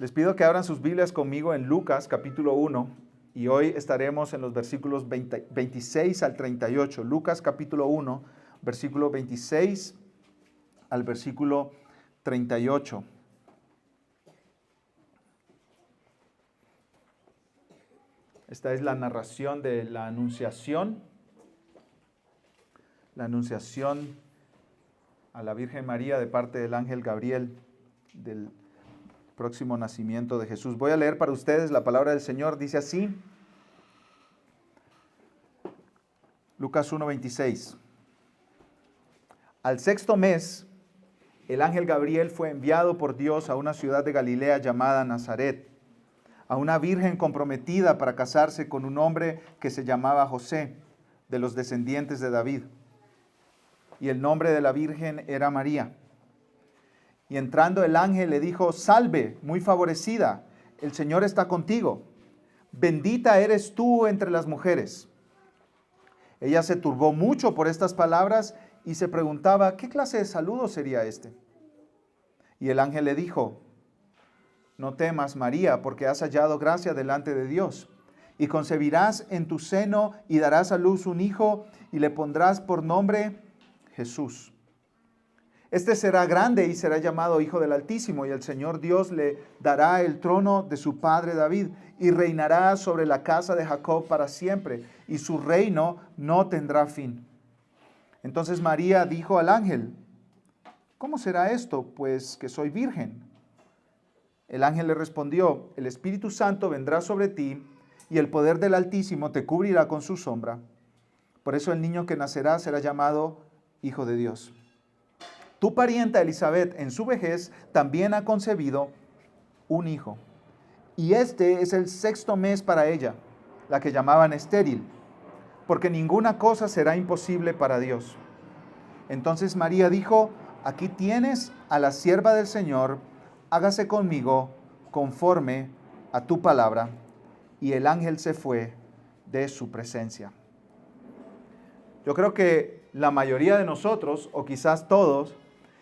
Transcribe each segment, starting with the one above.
Les pido que abran sus Biblias conmigo en Lucas capítulo 1 y hoy estaremos en los versículos 26 al 38. Lucas capítulo 1, versículo 26 al versículo 38. Esta es la narración de la anunciación a la Virgen María de parte del ángel Gabriel del próximo nacimiento de Jesús. Voy a leer para ustedes la palabra del Señor. Dice así, Lucas 1:26. Al sexto mes, el ángel Gabriel fue enviado por Dios a una ciudad de Galilea llamada Nazaret, a una virgen comprometida para casarse con un hombre que se llamaba José, de los descendientes de David. Y el nombre de la virgen era María. Y entrando el ángel le dijo, salve, muy favorecida, el Señor está contigo. Bendita eres tú entre las mujeres. Ella se turbó mucho por estas palabras y se preguntaba, ¿qué clase de saludo sería este? Y el ángel le dijo, no temas, María, porque has hallado gracia delante de Dios. Y concebirás en tu seno y darás a luz un hijo y le pondrás por nombre Jesús. Este será grande y será llamado Hijo del Altísimo, y el Señor Dios le dará el trono de su padre David, y reinará sobre la casa de Jacob para siempre, y su reino no tendrá fin. Entonces María dijo al ángel, ¿cómo será esto, pues que soy virgen? El ángel le respondió, el Espíritu Santo vendrá sobre ti, y el poder del Altísimo te cubrirá con su sombra. Por eso el niño que nacerá será llamado Hijo de Dios. Tu parienta Elizabeth en su vejez también ha concebido un hijo. Y este es el sexto mes para ella, la que llamaban estéril, porque ninguna cosa será imposible para Dios. Entonces María dijo, aquí tienes a la sierva del Señor, hágase conmigo conforme a tu palabra. Y el ángel se fue de su presencia. Yo creo que la mayoría de nosotros, o quizás todos,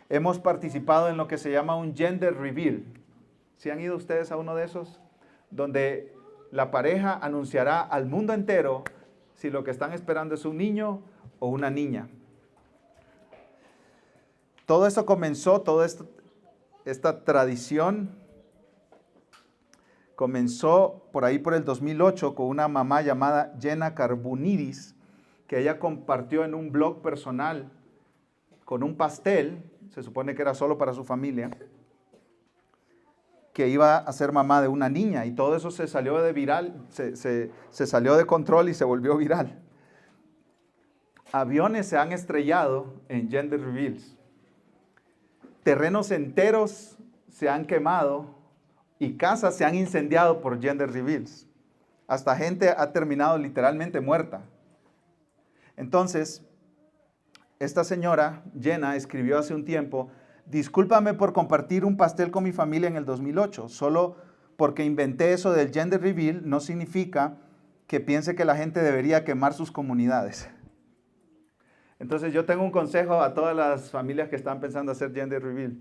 hemos participado en lo que se llama un gender reveal. ¿Sí han ido ustedes a uno de esos? Donde la pareja anunciará al mundo entero si lo que están esperando es un niño o una niña. Todo esto comenzó, esta tradición comenzó por ahí por el 2008 con una mamá llamada Jenna Carboniris, que ella compartió en un blog personal con un pastel, se supone que era solo para su familia, que iba a ser mamá de una niña, y todo eso se salió de viral, se salió de control y se volvió viral. Aviones se han estrellado en gender reveals. Terrenos enteros se han quemado y casas se han incendiado por gender reveals. Hasta gente ha terminado literalmente muerta. Entonces, esta señora, Jenna, escribió hace un tiempo, discúlpame por compartir un pastel con mi familia en el 2008. Solo porque inventé eso del gender reveal no significa que piense que la gente debería quemar sus comunidades. Entonces yo tengo un consejo a todas las familias que están pensando hacer gender reveal.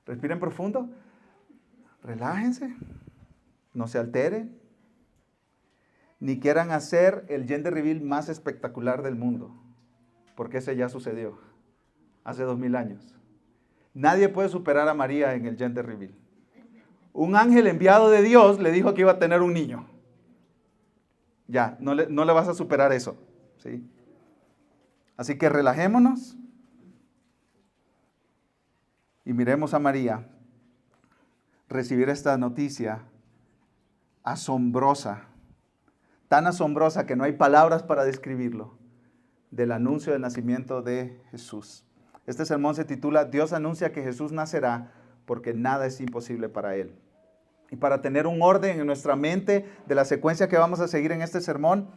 Respiren profundo, relájense, no se alteren, ni quieran hacer el gender reveal más espectacular del mundo, porque ese ya sucedió hace 2000 años. Nadie puede superar a María en el gender reveal. Un ángel enviado de Dios le dijo que iba a tener un niño. Ya, no le vas a superar eso, ¿sí? Así que relajémonos y miremos a María recibir esta noticia asombrosa, tan asombrosa que no hay palabras para describirlo, del anuncio del nacimiento de Jesús. Este sermón se titula Dios anuncia que Jesús nacerá porque nada es imposible para Él. Y para tener un orden en nuestra mente de la secuencia que vamos a seguir en este sermón,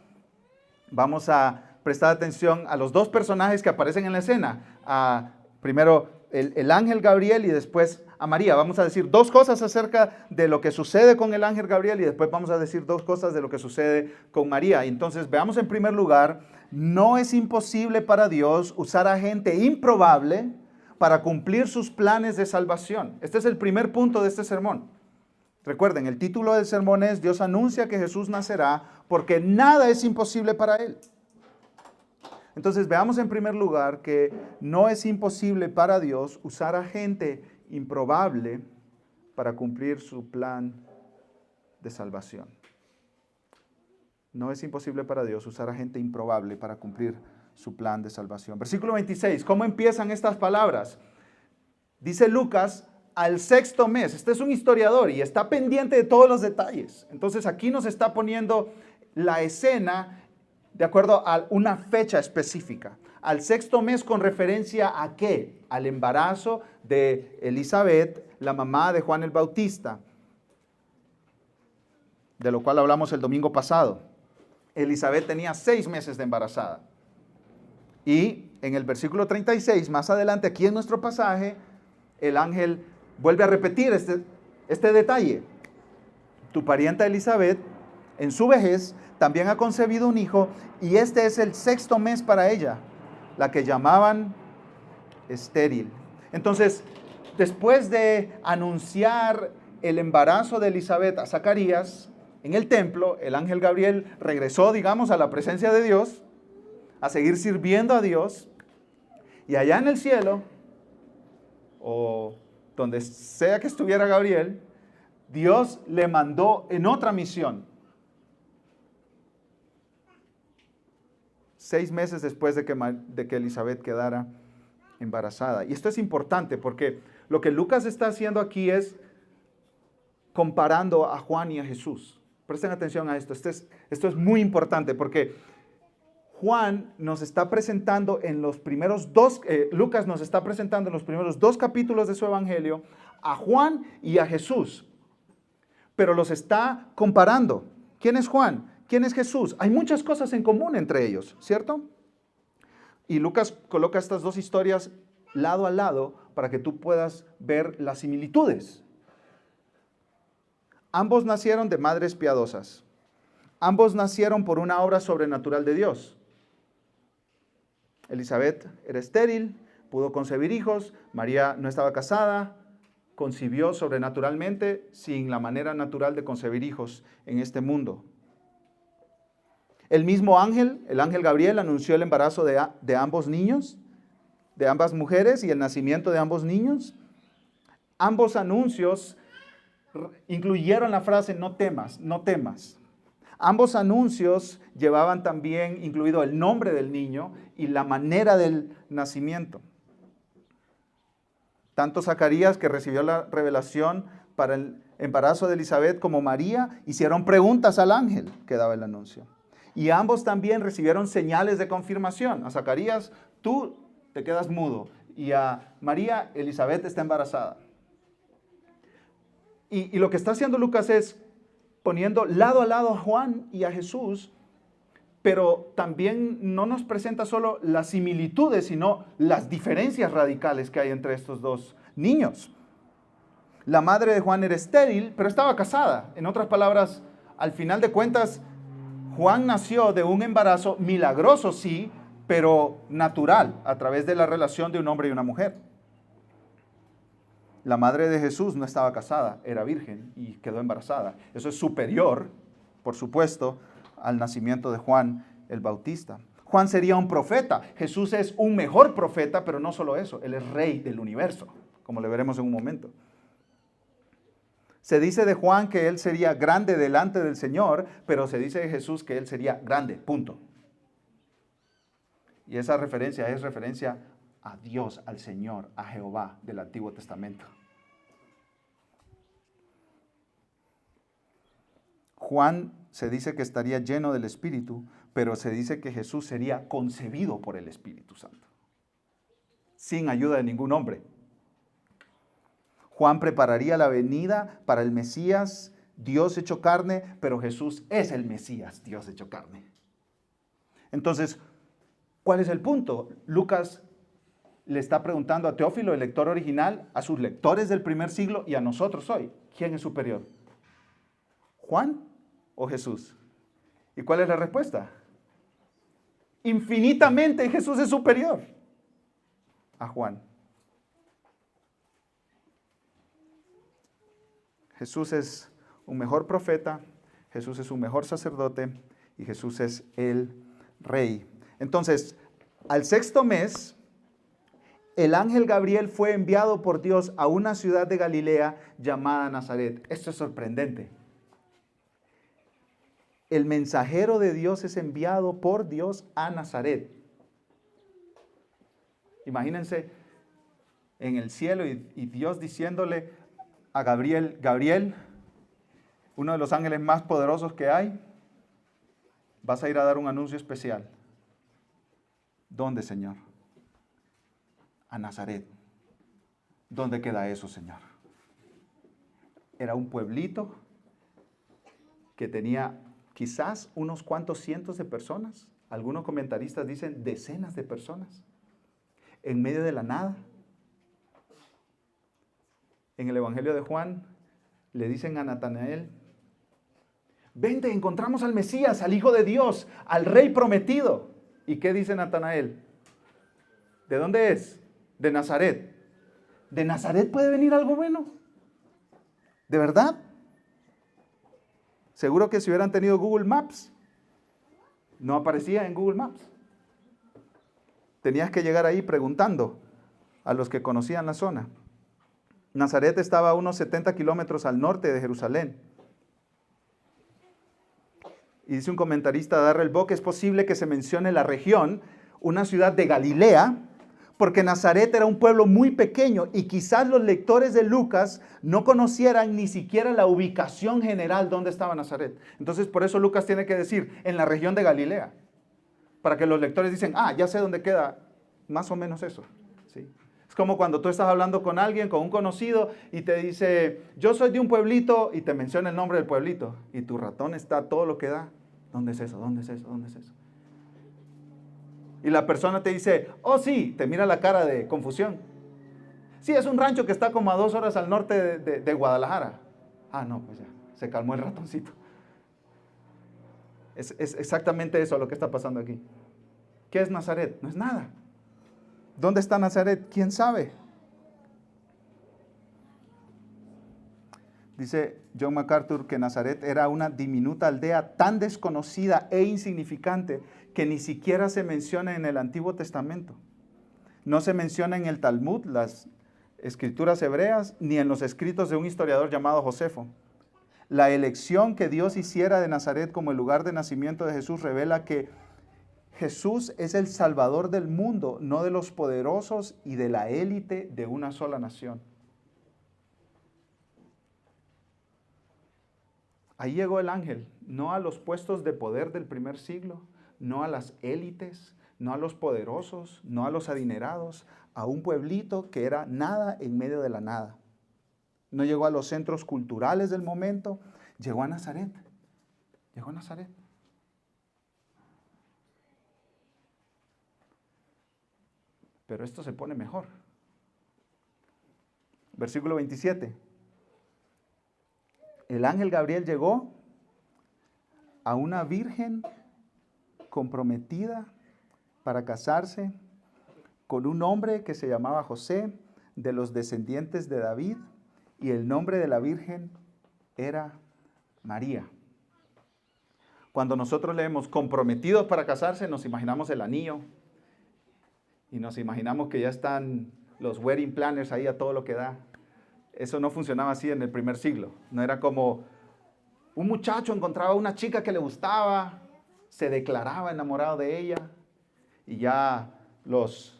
vamos a prestar atención a los dos personajes que aparecen en la escena. Primero el ángel Gabriel y después a María. Vamos a decir dos cosas acerca de lo que sucede con el ángel Gabriel y después vamos a decir dos cosas de lo que sucede con María. Y entonces veamos en primer lugar, no es imposible para Dios usar a gente improbable para cumplir sus planes de salvación. Este es el primer punto de este sermón. Recuerden, el título del sermón es Dios anuncia que Jesús nacerá porque nada es imposible para Él. Entonces veamos en primer lugar que no es imposible para Dios usar a gente improbable para cumplir su plan de salvación. No es imposible para Dios usar a gente improbable para cumplir su plan de salvación. Versículo 26, ¿cómo empiezan estas palabras? Dice Lucas, al sexto mes. Este es un historiador y está pendiente de todos los detalles. Entonces aquí nos está poniendo la escena de acuerdo a una fecha específica. Al sexto mes, ¿con referencia a qué? Al embarazo de Elizabeth, la mamá de Juan el Bautista, de lo cual hablamos el domingo pasado. Elizabeth tenía 6 meses de embarazada. Y en el versículo 36, más adelante, aquí en nuestro pasaje, el ángel vuelve a repetir este detalle. Tu parienta Elizabeth, en su vejez, también ha concebido un hijo, y este es el sexto mes para ella, la que llamaban estéril. Entonces, después de anunciar el embarazo de Elizabeth a Zacarías en el templo, el ángel Gabriel regresó, digamos, a la presencia de Dios, a seguir sirviendo a Dios, y allá en el cielo, o donde sea que estuviera Gabriel, Dios le mandó en otra misión. 6 meses después de que Elizabeth quedara embarazada. Y esto es importante porque lo que Lucas está haciendo aquí es comparando a Juan y a Jesús. Presten atención a esto. Esto es muy importante porque Juan nos está presentando en los primeros dos, Lucas nos está presentando en los primeros 2 capítulos de su evangelio a Juan y a Jesús. Pero los está comparando. ¿Quién es Juan? ¿Quién es Jesús? Hay muchas cosas en común entre ellos, ¿cierto? Y Lucas coloca estas 2 historias lado a lado para que tú puedas ver las similitudes. Ambos nacieron de madres piadosas. Ambos nacieron por una obra sobrenatural de Dios. Elizabeth era estéril, pudo concebir hijos. María no estaba casada, concibió sobrenaturalmente sin la manera natural de concebir hijos en este mundo. El mismo ángel, el ángel Gabriel, anunció el embarazo de ambos niños, de ambas mujeres y el nacimiento de ambos niños. Ambos anuncios incluyeron la frase no temas, no temas. Ambos anuncios llevaban también incluido el nombre del niño y la manera del nacimiento. Tanto Zacarías, que recibió la revelación para el embarazo de Elizabeth, como María, hicieron preguntas al ángel que daba el anuncio. Y ambos también recibieron señales de confirmación. A Zacarías, tú te quedas mudo. Y a María, Elizabeth está embarazada. Y lo que está haciendo Lucas es poniendo lado a lado a Juan y a Jesús, pero también no nos presenta solo las similitudes, sino las diferencias radicales que hay entre estos 2 niños. La madre de Juan era estéril, pero estaba casada. En otras palabras, al final de cuentas, Juan nació de un embarazo milagroso, sí, pero natural, a través de la relación de un hombre y una mujer. La madre de Jesús no estaba casada, era virgen y quedó embarazada. Eso es superior, por supuesto, al nacimiento de Juan el Bautista. Juan sería un profeta. Jesús es un mejor profeta, pero no solo eso, Él es rey del universo, como le veremos en un momento. Se dice de Juan que él sería grande delante del Señor, pero se dice de Jesús que él sería grande, punto. Y esa referencia es referencia a Dios, al Señor, a Jehová del Antiguo Testamento. Juan se dice que estaría lleno del Espíritu, pero se dice que Jesús sería concebido por el Espíritu Santo, sin ayuda de ningún hombre. Juan prepararía la venida para el Mesías, Dios hecho carne, pero Jesús es el Mesías, Dios hecho carne. Entonces, ¿cuál es el punto? Lucas le está preguntando a Teófilo, el lector original, a sus lectores del primer siglo y a nosotros hoy, ¿quién es superior? ¿Juan o Jesús? ¿Y cuál es la respuesta? Infinitamente Jesús es superior a Juan. Jesús es un mejor profeta, Jesús es un mejor sacerdote y Jesús es el rey. Entonces, al sexto mes, el ángel Gabriel fue enviado por Dios a una ciudad de Galilea llamada Nazaret. Esto es sorprendente. El mensajero de Dios es enviado por Dios a Nazaret. Imagínense en el cielo y Dios diciéndole a Gabriel, Gabriel, uno de los ángeles más poderosos que hay, vas a ir a dar un anuncio especial. ¿Dónde, Señor? A Nazaret. ¿Dónde queda eso, Señor? Era un pueblito que tenía quizás unos cuantos cientos de personas. Algunos comentaristas dicen decenas de personas. En medio de la nada. En el Evangelio de Juan le dicen a Natanael, vente, encontramos al Mesías, al Hijo de Dios, al Rey prometido. ¿Y qué dice Natanael? ¿De dónde es? De Nazaret. ¿De Nazaret puede venir algo bueno? ¿De verdad? Seguro que si hubieran tenido Google Maps, no aparecía en Google Maps. Tenías que llegar ahí preguntando a los que conocían la zona. Nazaret estaba a unos 70 kilómetros al norte de Jerusalén. Y dice un comentarista, Darrell Bock, es posible que se mencione la región, una ciudad de Galilea, porque Nazaret era un pueblo muy pequeño y quizás los lectores de Lucas no conocieran ni siquiera la ubicación general donde estaba Nazaret. Entonces por eso Lucas tiene que decir, en la región de Galilea, para que los lectores dicen, ya sé dónde queda, más o menos eso. ¿Sí? Es como cuando tú estás hablando con alguien, con un conocido, y te dice, yo soy de un pueblito, y te menciona el nombre del pueblito, y tu ratón está todo lo que da. ¿Dónde es eso? ¿Dónde es eso? ¿Dónde es eso? Y la persona te dice, oh sí, te mira la cara de confusión. Sí, es un rancho que está como a 2 horas al norte de Guadalajara. No, pues ya, se calmó el ratoncito. Es exactamente eso lo que está pasando aquí. ¿Qué es Nazaret? No es nada. ¿Dónde está Nazaret? ¿Quién sabe? Dice John MacArthur que Nazaret era una diminuta aldea tan desconocida e insignificante que ni siquiera se menciona en el Antiguo Testamento. No se menciona en el Talmud, las escrituras hebreas, ni en los escritos de un historiador llamado Josefo. La elección que Dios hiciera de Nazaret como el lugar de nacimiento de Jesús revela que Jesús es el Salvador del mundo, no de los poderosos y de la élite de una sola nación. Ahí llegó el ángel, no a los puestos de poder del primer siglo, no a las élites, no a los poderosos, no a los adinerados, a un pueblito que era nada en medio de la nada. No llegó a los centros culturales del momento, llegó a Nazaret. Llegó a Nazaret. Pero esto se pone mejor. Versículo 27. El ángel Gabriel llegó a una virgen comprometida para casarse con un hombre que se llamaba José, de los descendientes de David, y el nombre de la virgen era María. Cuando nosotros leemos comprometidos para casarse, nos imaginamos el anillo y nos imaginamos que ya están los wedding planners ahí a todo lo que da. Eso no funcionaba así en el primer siglo. No era como un muchacho encontraba a una chica que le gustaba, se declaraba enamorado de ella y ya los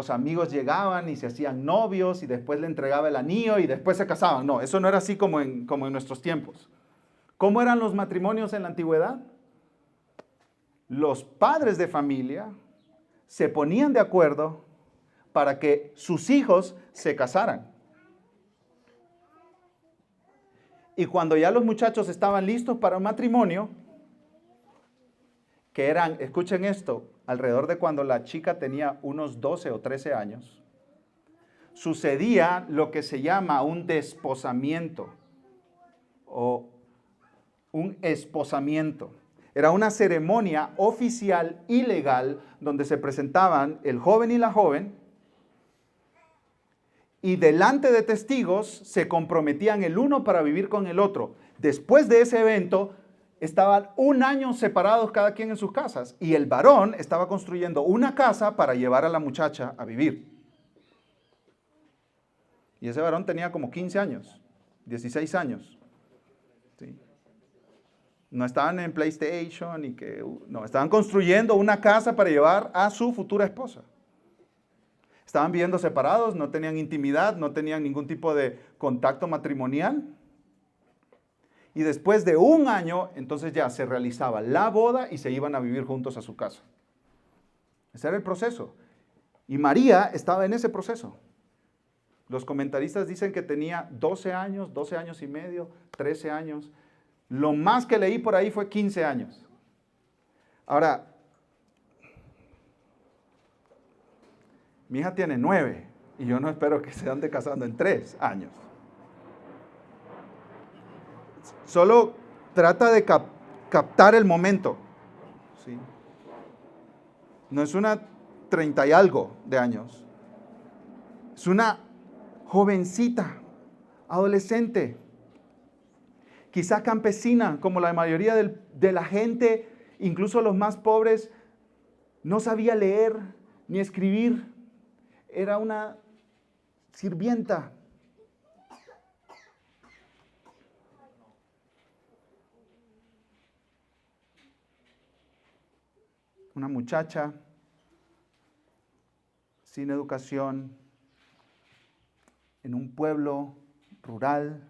amigos llegaban y se hacían novios y después le entregaba el anillo y después se casaban. No, eso no era así como en nuestros tiempos. ¿Cómo eran los matrimonios en la antigüedad? Los padres de familia se ponían de acuerdo para que sus hijos se casaran. Y cuando ya los muchachos estaban listos para un matrimonio, que eran, escuchen esto, alrededor de cuando la chica tenía unos 12 o 13 años, sucedía lo que se llama un desposamiento o un esposamiento. Era una ceremonia oficial y legal donde se presentaban el joven y la joven y delante de testigos se comprometían el uno para vivir con el otro. Después de ese evento, estaban 1 año separados cada quien en sus casas y el varón estaba construyendo una casa para llevar a la muchacha a vivir. Y ese varón tenía como 15 años, 16 años. ¿Sí? No estaban en PlayStation no, estaban construyendo una casa para llevar a su futura esposa. Estaban viviendo separados, no tenían intimidad, no tenían ningún tipo de contacto matrimonial. Y después de 1 año, entonces ya se realizaba la boda y se iban a vivir juntos a su casa. Ese era el proceso. Y María estaba en ese proceso. Los comentaristas dicen que tenía 12 años, 12 años y medio, 13 años. Lo más que leí por ahí fue 15 años. Ahora, mi hija tiene 9 y yo no espero que se ande casando en 3 años. Solo trata de captar el momento. ¿Sí? No es una 30 y algo de años. Es una jovencita, adolescente, quizá campesina, como la mayoría de la gente, incluso los más pobres, no sabía leer ni escribir. Era una sirvienta. Una muchacha sin educación, en un pueblo rural,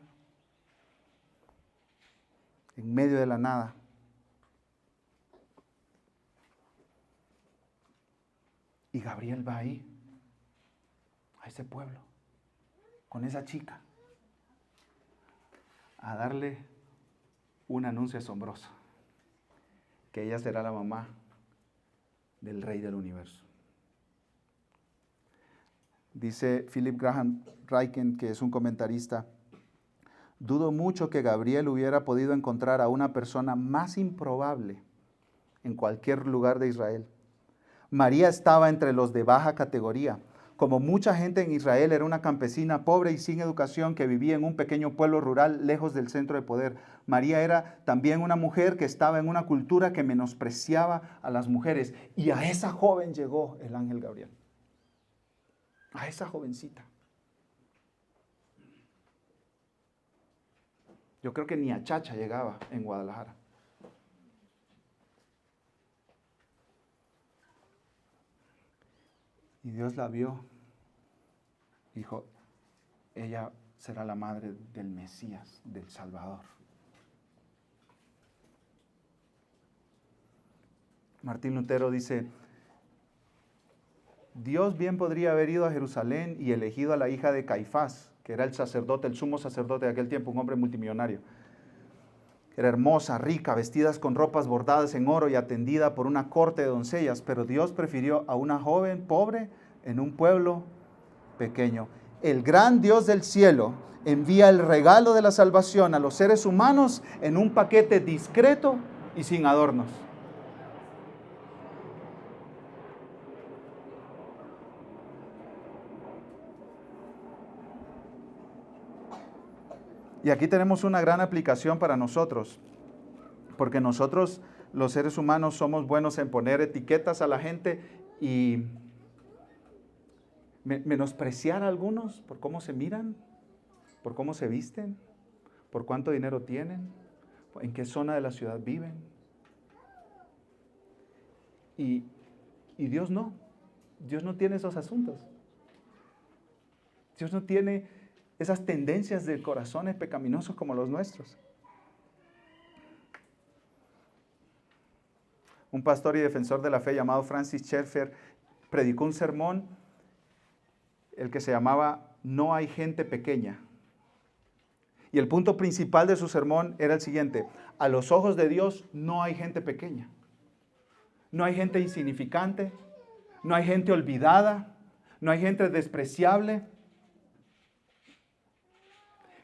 en medio de la nada. Y Gabriel va ahí, a ese pueblo, con esa chica, a darle un anuncio asombroso, que ella será la mamá del Rey del universo. Dice Philip Graham Ryken, que es un comentarista: dudo mucho que Gabriel hubiera podido encontrar a una persona más improbable en cualquier lugar de Israel. María estaba entre los de baja categoría. Como mucha gente en Israel, era una campesina pobre y sin educación que vivía en un pequeño pueblo rural lejos del centro de poder. María era también una mujer que estaba en una cultura que menospreciaba a las mujeres. Y a esa joven llegó el ángel Gabriel. A esa jovencita. Yo creo que ni a Chacha llegaba en Guadalajara. Y Dios la vio. Dijo, ella será la madre del Mesías, del Salvador. Martín Lutero dice, Dios bien podría haber ido a Jerusalén y elegido a la hija de Caifás, que era el sacerdote, el sumo sacerdote de aquel tiempo, un hombre multimillonario. Era hermosa, rica, vestidas con ropas bordadas en oro y atendida por una corte de doncellas, pero Dios prefirió a una joven pobre en un pueblo pequeño. El gran Dios del cielo envía el regalo de la salvación a los seres humanos en un paquete discreto y sin adornos. Y aquí tenemos una gran aplicación para nosotros, porque nosotros, los seres humanos, somos buenos en poner etiquetas a la gente y menospreciar a algunos por cómo se miran, por cómo se visten, por cuánto dinero tienen, en qué zona de la ciudad viven. Y Dios no. Dios no tiene esos asuntos. Dios no tiene esas tendencias de corazones pecaminosos como los nuestros. Un pastor y defensor de la fe llamado Francis Schaeffer predicó un sermón, el que se llamaba No hay gente pequeña. Y el punto principal de su sermón era el siguiente: a los ojos de Dios no hay gente pequeña. No hay gente insignificante, no hay gente olvidada, no hay gente despreciable.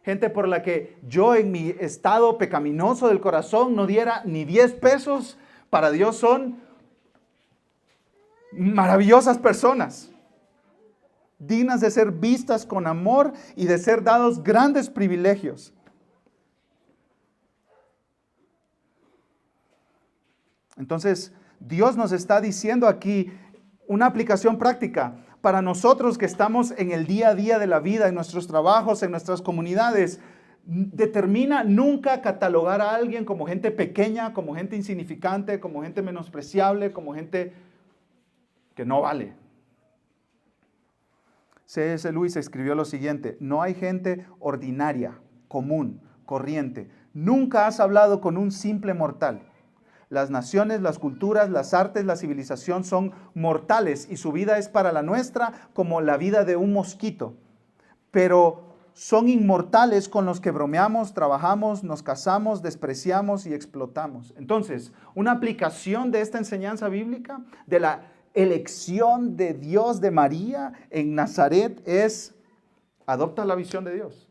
Gente por la que yo en mi estado pecaminoso del corazón no diera ni 10 pesos, para Dios son maravillosas personas. dignas de ser vistas con amor y de ser dados grandes privilegios. Entonces, Dios nos está diciendo aquí una aplicación práctica para nosotros que estamos en el día a día de la vida, en nuestros trabajos, en nuestras comunidades. Determina nunca catalogar a alguien como gente pequeña, como gente insignificante, como gente menospreciable, como gente que no vale. C.S. Lewis escribió lo siguiente: no hay gente ordinaria, común, corriente. Nunca has hablado con un simple mortal. Las naciones, las culturas, las artes, la civilización son mortales y su vida es para la nuestra como la vida de un mosquito. Pero son inmortales con los que bromeamos, trabajamos, nos casamos, despreciamos y explotamos. Entonces, una aplicación de esta enseñanza bíblica, de la elección de Dios de María en Nazaret, es: adopta la visión de Dios.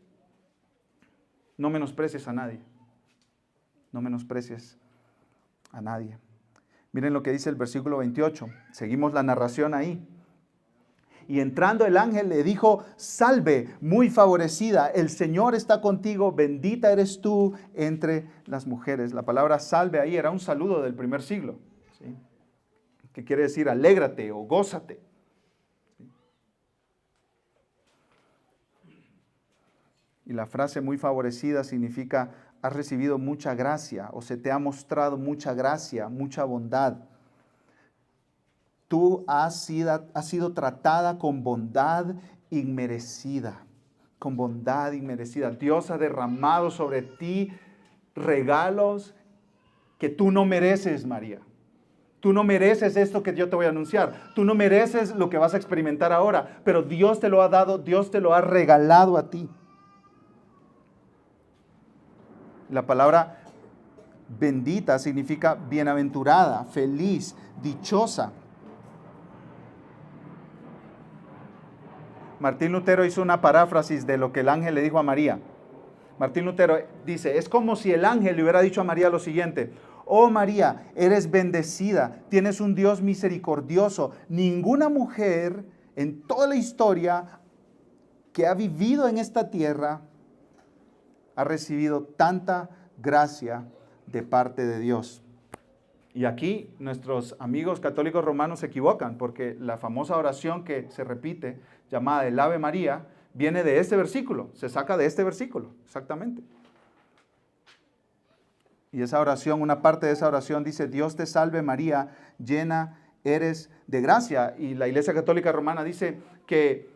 No menosprecies a nadie. No menosprecies a nadie. Miren lo que dice el versículo 28. Seguimos la narración ahí. Y entrando el ángel le dijo: salve, muy favorecida, el Señor está contigo, bendita eres tú entre las mujeres. La palabra salve ahí era un saludo del primer siglo, ¿sí? Que quiere decir alégrate o gózate. Y la frase muy favorecida significa: has recibido mucha gracia, o se te ha mostrado mucha gracia, mucha bondad. Tú has sido tratada con bondad inmerecida, con bondad inmerecida. Dios ha derramado sobre ti regalos que tú no mereces, María. Tú no mereces esto que yo te voy a anunciar. Tú no mereces lo que vas a experimentar ahora, pero Dios te lo ha dado, Dios te lo ha regalado a ti. La palabra bendita significa bienaventurada, feliz, dichosa. Martín Lutero hizo una paráfrasis de lo que el ángel le dijo a María. Martín Lutero dice: es como si el ángel le hubiera dicho a María lo siguiente: oh María, eres bendecida, tienes un Dios misericordioso. Ninguna mujer en toda la historia que ha vivido en esta tierra ha recibido tanta gracia de parte de Dios. Y aquí nuestros amigos católicos romanos se equivocan, porque la famosa oración que se repite, llamada el Ave María, viene de este versículo, se saca de este versículo, exactamente. Y esa oración, una parte de esa oración dice: Dios te salve María, llena eres de gracia. Y la Iglesia Católica Romana dice que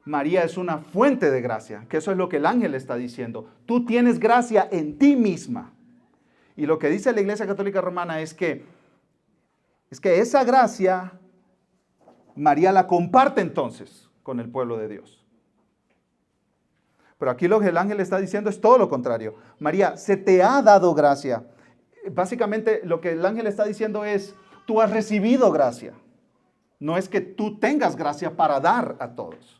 María es una fuente de gracia, que eso es lo que el ángel está diciendo. Tú tienes gracia en ti misma. Y lo que dice la Iglesia Católica Romana es que esa gracia María la comparte entonces con el pueblo de Dios. Pero aquí lo que el ángel está diciendo es todo lo contrario. María, se te ha dado gracia. Básicamente lo que el ángel está diciendo es: tú has recibido gracia. No es que tú tengas gracia para dar a todos.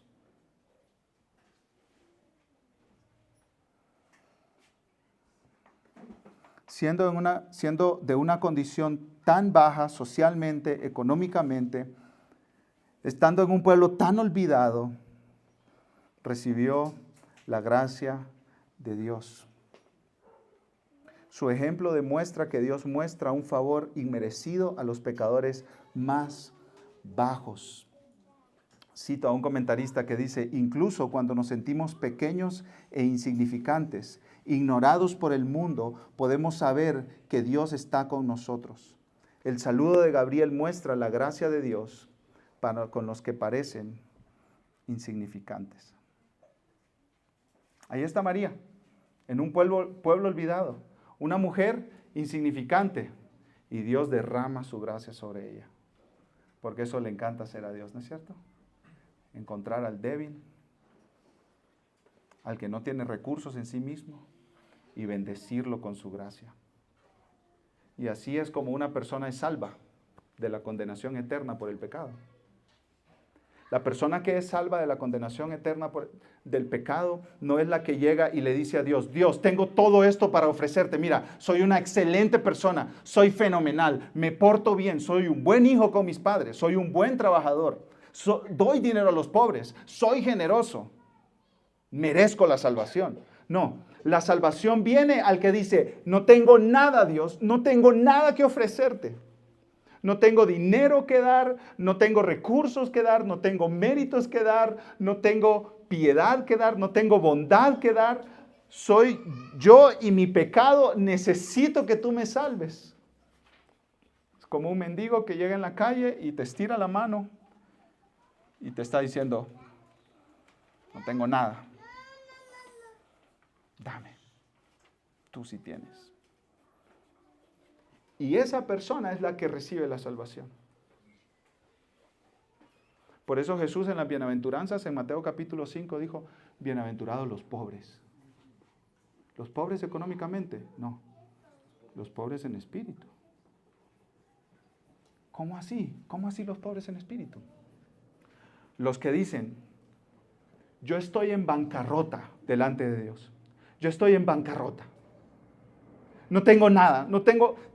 Siendo de una condición tan baja socialmente, económicamente, estando en un pueblo tan olvidado, recibió la gracia de Dios. Su ejemplo demuestra que Dios muestra un favor inmerecido a los pecadores más bajos. Cito a un comentarista que dice: incluso cuando nos sentimos pequeños e insignificantes, ignorados por el mundo, podemos saber que Dios está con nosotros. El saludo de Gabriel muestra la gracia de Dios con los que parecen insignificantes. Ahí está María, en un pueblo olvidado, una mujer insignificante, y Dios derrama su gracia sobre ella, porque eso le encanta hacer a Dios, ¿no es cierto? Encontrar al débil, al que no tiene recursos en sí mismo, y bendecirlo con su gracia. Y así es como una persona es salva de la condenación eterna por el pecado. La persona que es salva de la condenación eterna del pecado no es la que llega y le dice a Dios: Dios, tengo todo esto para ofrecerte. Mira, soy una excelente persona, soy fenomenal, me porto bien, soy un buen hijo con mis padres, soy un buen trabajador, doy dinero a los pobres, soy generoso, merezco la salvación. No, la salvación viene al que dice, no tengo nada, Dios, no tengo nada que ofrecerte. No tengo dinero que dar, no tengo recursos que dar, no tengo méritos que dar, no tengo piedad que dar, no tengo bondad que dar. Soy yo y mi pecado, necesito que tú me salves. Es como un mendigo que llega en la calle y te estira la mano y te está diciendo, no tengo nada. Dame, tú sí tienes. Y esa persona es la que recibe la salvación. Por eso Jesús en las bienaventuranzas, en Mateo capítulo 5, dijo, bienaventurados los pobres. ¿Los pobres económicamente? No. Los pobres en espíritu. ¿Cómo así? ¿Cómo así los pobres en espíritu? Los que dicen, yo estoy en bancarrota delante de Dios. Yo estoy en bancarrota. No tengo nada, no tengo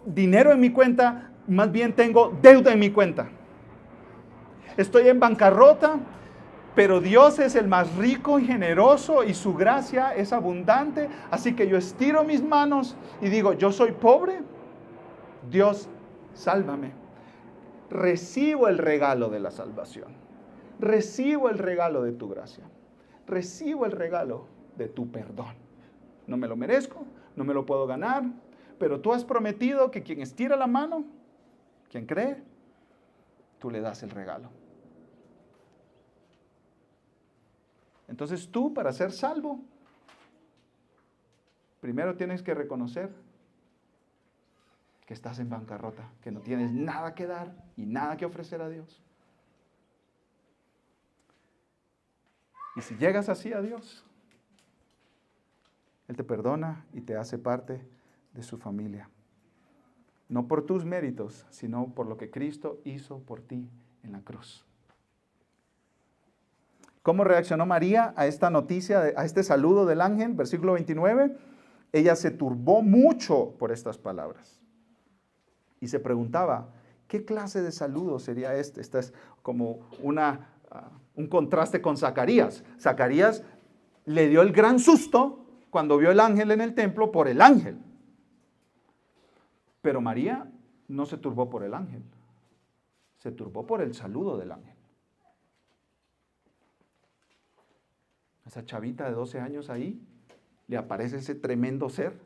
dinero en mi cuenta, más bien tengo deuda en mi cuenta. Estoy en bancarrota, pero Dios es el más rico y generoso y su gracia es abundante. Así que yo estiro mis manos y digo, yo soy pobre, Dios, sálvame. Recibo el regalo de la salvación. Recibo el regalo de tu gracia. Recibo el regalo de tu perdón. No me lo merezco, no me lo puedo ganar, pero tú has prometido que quien estira la mano, quien cree, tú le das el regalo. Entonces tú, para ser salvo, primero tienes que reconocer que estás en bancarrota, que no tienes nada que dar y nada que ofrecer a Dios. Y si llegas así a Dios, Él te perdona y te hace parte de su familia. No por tus méritos, sino por lo que Cristo hizo por ti en la cruz. ¿Cómo reaccionó María a esta noticia, a este saludo del ángel? Versículo 29. Ella se turbó mucho por estas palabras. Y se preguntaba, ¿qué clase de saludo sería este? Este es como un contraste con Zacarías. Zacarías le dio el gran susto cuando vio el ángel en el templo por el ángel. Pero María no se turbó por el ángel. Se turbó por el saludo del ángel. Esa chavita de 12 años ahí, le aparece ese tremendo ser.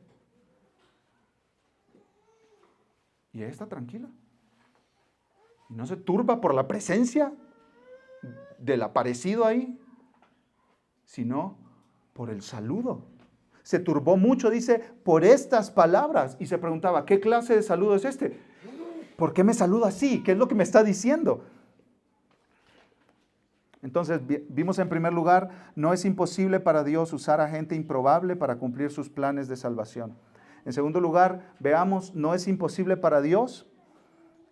Y ella está tranquila. Y no se turba por la presencia del aparecido ahí, sino por el saludo. Se turbó mucho, dice, por estas palabras. Y se preguntaba, ¿qué clase de saludo es este? ¿Por qué me saluda así? ¿Qué es lo que me está diciendo? Entonces, vimos en primer lugar, no es imposible para Dios usar a gente improbable para cumplir sus planes de salvación. En segundo lugar, veamos, no es imposible para Dios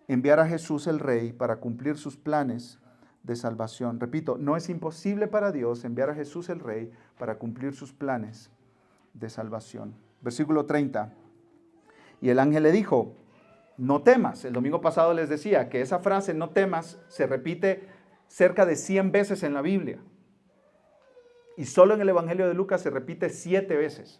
enviar a Jesús el Rey para cumplir sus planes de salvación. Repito, no es imposible para Dios enviar a Jesús el Rey para cumplir sus planes de salvación. Versículo 30. Y el ángel le dijo, no temas. El domingo pasado les decía que esa frase, no temas, se repite cerca de 100 veces en la Biblia. Y solo en el Evangelio de Lucas se repite 7 veces.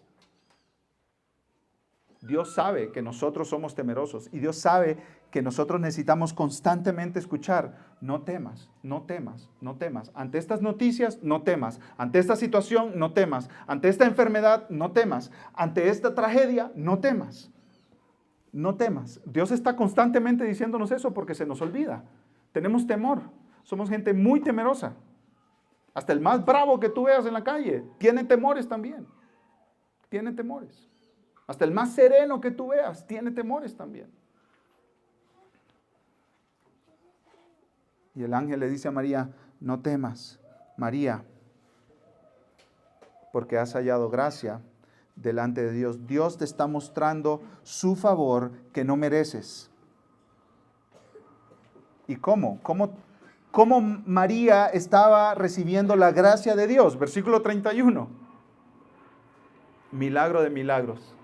Dios sabe que nosotros somos temerosos y Dios sabe que nosotros necesitamos constantemente escuchar, no temas, no temas, no temas. Ante estas noticias, no temas. Ante esta situación, no temas. Ante esta enfermedad, no temas. Ante esta tragedia, no temas. No temas. Dios está constantemente diciéndonos eso porque se nos olvida. Tenemos temor. Somos gente muy temerosa. Hasta el más bravo que tú veas en la calle tiene temores también. Tiene temores. Hasta el más sereno que tú veas tiene temores también. Y el ángel le dice a María, no temas, María, porque has hallado gracia delante de Dios. Dios te está mostrando su favor que no mereces. ¿Y cómo? ¿Cómo María estaba recibiendo la gracia de Dios? Versículo 31. Milagro de milagros.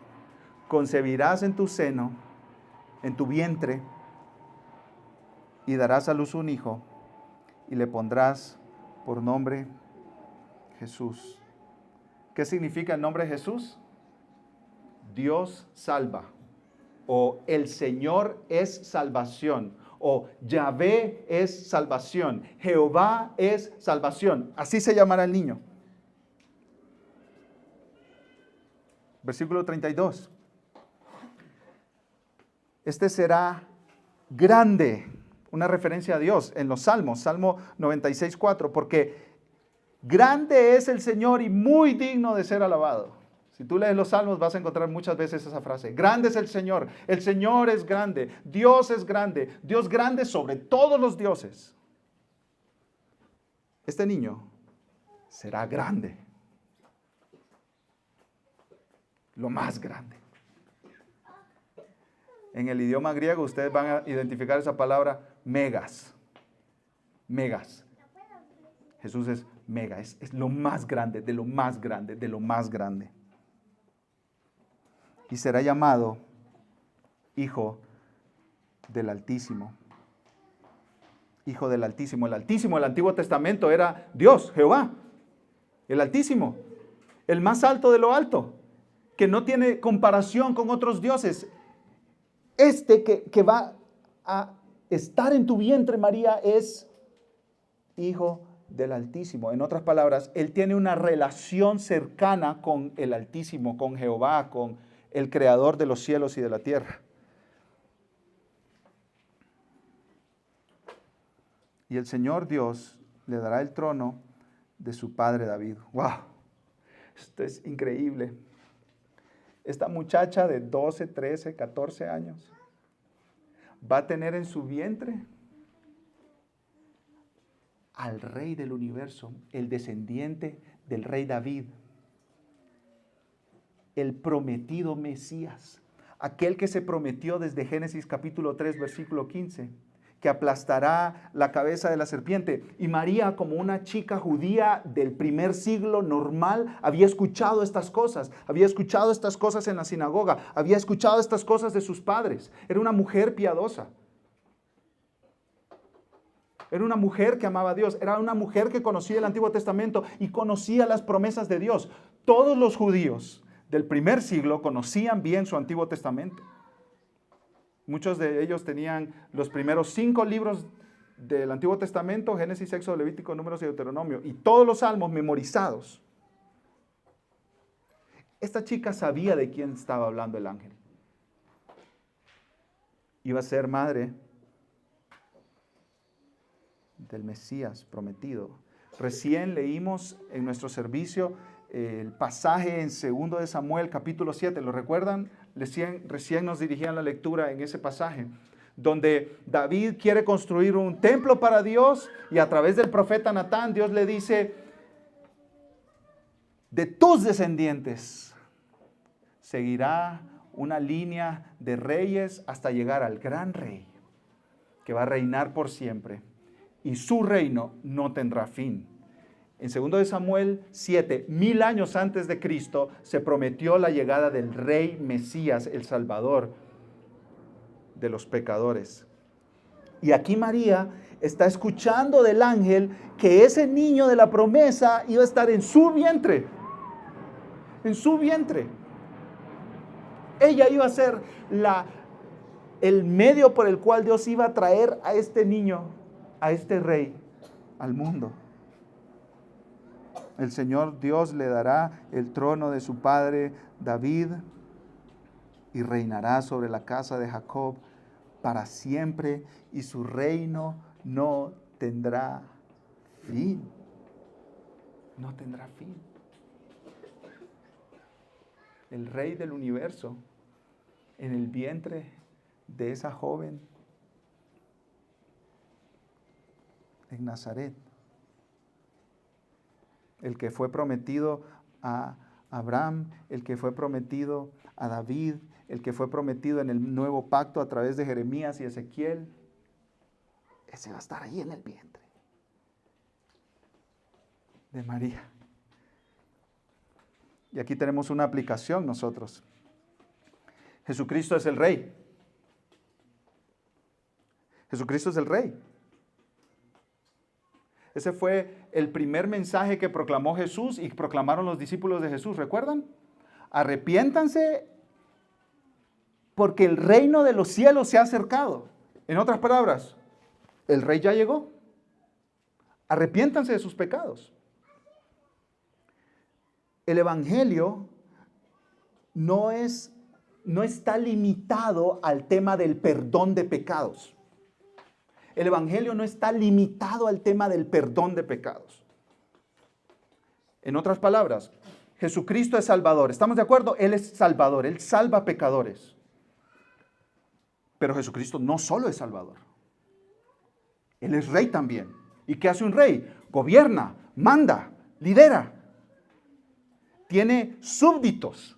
Concebirás en tu seno, en tu vientre, y darás a luz un hijo y le pondrás por nombre Jesús. ¿Qué significa el nombre Jesús? Dios salva, o el Señor es salvación, o Yahvé es salvación, Jehová es salvación. Así se llamará el niño. Versículo 32. Este será grande, una referencia a Dios en los Salmos, Salmo 96:4, porque grande es el Señor y muy digno de ser alabado. Si tú lees los Salmos vas a encontrar muchas veces esa frase. Grande es el Señor es grande, Dios grande, Dios grande sobre todos los dioses. Este niño será grande, lo más grande. En el idioma griego ustedes van a identificar esa palabra megas. Megas. Jesús es mega, es lo más grande, de lo más grande, de lo más grande. Y será llamado Hijo del Altísimo. Hijo del Altísimo. El Altísimo, el Antiguo Testamento era Dios, Jehová. El Altísimo. El más alto de lo alto. Que no tiene comparación con otros dioses. Este que va a estar en tu vientre, María, es Hijo del Altísimo. En otras palabras, Él tiene una relación cercana con el Altísimo, con Jehová, con el Creador de los cielos y de la tierra. Y el Señor Dios le dará el trono de su padre David. ¡Wow! Esto es increíble. Esta muchacha de 12, 13, 14 años va a tener en su vientre al Rey del universo, el descendiente del Rey David, el prometido Mesías, aquel que se prometió desde Génesis capítulo 3, versículo 15, que aplastará la cabeza de la serpiente. Y María, como una chica judía del primer siglo normal, había escuchado estas cosas en la sinagoga, había escuchado estas cosas de sus padres. Era una mujer piadosa. Era una mujer que amaba a Dios, era una mujer que conocía el Antiguo Testamento y conocía las promesas de Dios. Todos los judíos del primer siglo conocían bien su Antiguo Testamento. Muchos de ellos tenían los primeros 5 libros del Antiguo Testamento, Génesis, Éxodo, Levítico, Números y Deuteronomio, y todos los salmos memorizados. Esta chica sabía de quién estaba hablando el ángel. Iba a ser madre del Mesías prometido. Recién leímos en nuestro servicio el pasaje en 2 de Samuel capítulo 7, ¿lo recuerdan? Recién nos dirigían la lectura en ese pasaje, donde David quiere construir un templo para Dios y a través del profeta Natán Dios le dice, de tus descendientes seguirá una línea de reyes hasta llegar al gran rey, que va a reinar por siempre y su reino no tendrá fin. En 2 de Samuel 7, 1000 años antes de Cristo, se prometió la llegada del Rey Mesías, el Salvador de los pecadores. Y aquí María está escuchando del ángel que ese niño de la promesa iba a estar en su vientre. En su vientre. Ella iba a ser el medio por el cual Dios iba a traer a este niño, a este rey, al mundo. El Señor Dios le dará el trono de su padre David y reinará sobre la casa de Jacob para siempre y su reino no tendrá fin. No tendrá fin. El Rey del universo en el vientre de esa joven en Nazaret. El que fue prometido a Abraham, el que fue prometido a David, el que fue prometido en el nuevo pacto a través de Jeremías y Ezequiel, ese va a estar ahí en el vientre de María. Y aquí tenemos una aplicación nosotros. Jesucristo es el Rey. Jesucristo es el Rey. Ese fue el primer mensaje que proclamó Jesús y proclamaron los discípulos de Jesús. ¿Recuerdan? Arrepiéntanse porque el reino de los cielos se ha acercado. En otras palabras, el Rey ya llegó. Arrepiéntanse de sus pecados. El Evangelio no está limitado al tema del perdón de pecados. El Evangelio no está limitado al tema del perdón de pecados. En otras palabras, Jesucristo es Salvador. ¿Estamos de acuerdo? Él es Salvador. Él salva pecadores. Pero Jesucristo no solo es Salvador. Él es Rey también. ¿Y qué hace un rey? Gobierna, manda, lidera. Tiene súbditos.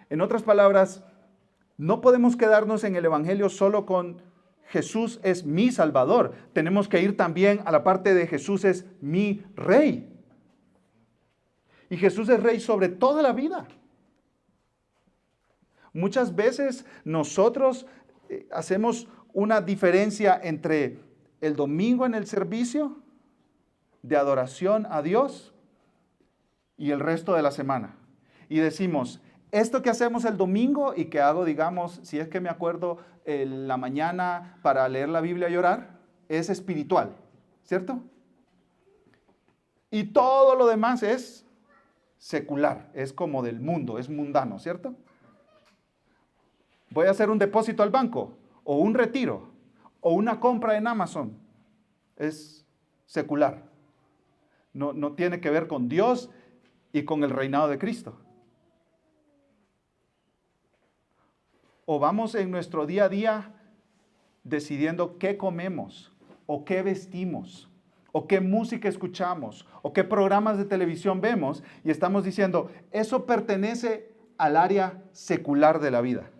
En otras palabras, no podemos quedarnos en el Evangelio solo con Jesús es mi Salvador. Tenemos que ir también a la parte de Jesús es mi Rey. Y Jesús es Rey sobre toda la vida. Muchas veces nosotros hacemos una diferencia entre el domingo en el servicio de adoración a Dios y el resto de la semana. Y decimos, esto que hacemos el domingo y que hago, digamos, si es que me acuerdo en la mañana para leer la Biblia y orar, es espiritual, ¿cierto? Y todo lo demás es secular, es como del mundo, es mundano, ¿cierto? Voy a hacer un depósito al banco, o un retiro, o una compra en Amazon. Es secular. No tiene que ver con Dios y con el reinado de Cristo. O vamos en nuestro día a día decidiendo qué comemos, o qué vestimos, o qué música escuchamos, o qué programas de televisión vemos, y estamos diciendo, eso pertenece al área secular de la vida.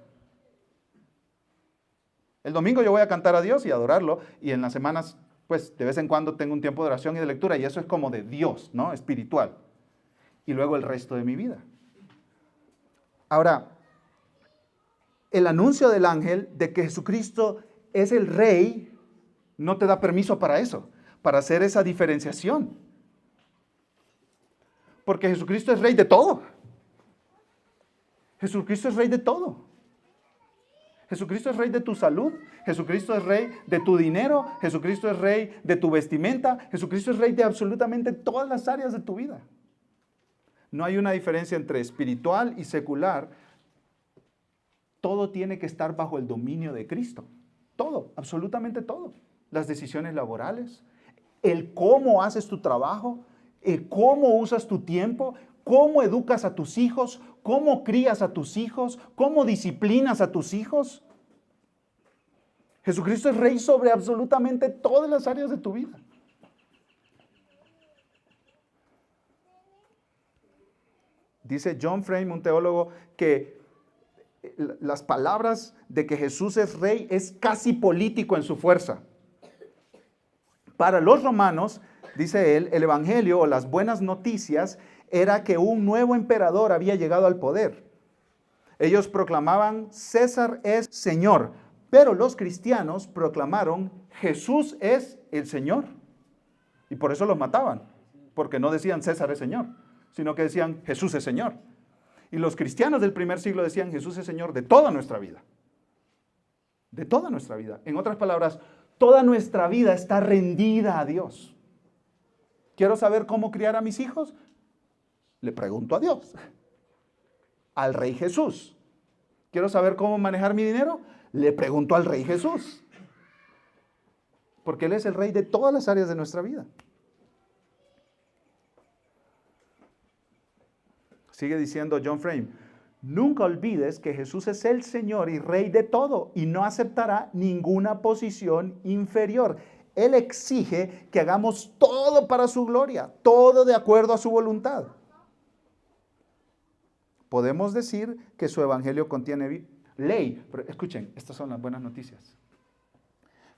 El domingo yo voy a cantar a Dios y adorarlo, y en las semanas, pues de vez en cuando tengo un tiempo de oración y de lectura, y eso es como de Dios, ¿no? Espiritual. Y luego el resto de mi vida. Ahora, el anuncio del ángel de que Jesucristo es el Rey no te da permiso para eso, para hacer esa diferenciación. Porque Jesucristo es Rey de todo. Jesucristo es Rey de todo. Jesucristo es Rey de tu salud, Jesucristo es Rey de tu dinero, Jesucristo es Rey de tu vestimenta, Jesucristo es Rey de absolutamente todas las áreas de tu vida. No hay una diferencia entre espiritual y secular. Todo tiene que estar bajo el dominio de Cristo. Todo, absolutamente todo. Las decisiones laborales, el cómo haces tu trabajo, el cómo usas tu tiempo, cómo educas a tus hijos, cómo crías a tus hijos, cómo disciplinas a tus hijos. Jesucristo es Rey sobre absolutamente todas las áreas de tu vida. Dice John Frame, un teólogo, que las palabras de que Jesús es Rey es casi político en su fuerza. Para los romanos, dice él, el Evangelio o las buenas noticias era que un nuevo emperador había llegado al poder. Ellos proclamaban, César es Señor, pero los cristianos proclamaron, Jesús es el Señor. Y por eso los mataban, porque no decían César es Señor, sino que decían Jesús es Señor. Y los cristianos del primer siglo decían Jesús es Señor de toda nuestra vida. De toda nuestra vida. En otras palabras, toda nuestra vida está rendida a Dios. ¿Quiero saber cómo criar a mis hijos? Le pregunto a Dios. Al Rey Jesús. ¿Quiero saber cómo manejar mi dinero? Le pregunto al Rey Jesús. Porque Él es el Rey de todas las áreas de nuestra vida. Sigue diciendo John Frame, nunca olvides que Jesús es el Señor y Rey de todo y no aceptará ninguna posición inferior. Él exige que hagamos todo para su gloria, todo de acuerdo a su voluntad. Podemos decir que su evangelio contiene ley, pero escuchen, estas son las buenas noticias.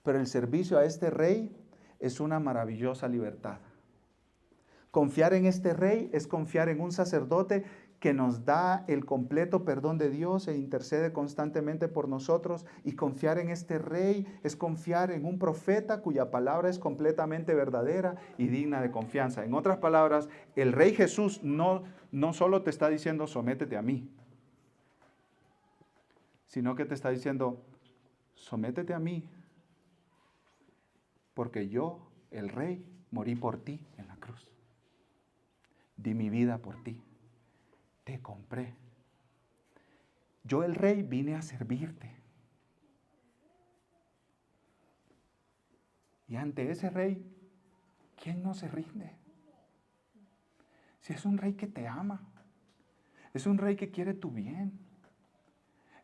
Pero el servicio a este Rey es una maravillosa libertad. Confiar en este Rey es confiar en un sacerdote que nos da el completo perdón de Dios e intercede constantemente por nosotros. Y confiar en este Rey es confiar en un profeta cuya palabra es completamente verdadera y digna de confianza. En otras palabras, el Rey Jesús no solo te está diciendo sométete a mí, sino que te está diciendo sométete a mí, porque yo, el Rey, morí por ti en la cruz. Di mi vida por ti. Te compré. Yo, el Rey, vine a servirte. Y ante ese Rey, ¿quién no se rinde? Si es un Rey que te ama, es un Rey que quiere tu bien,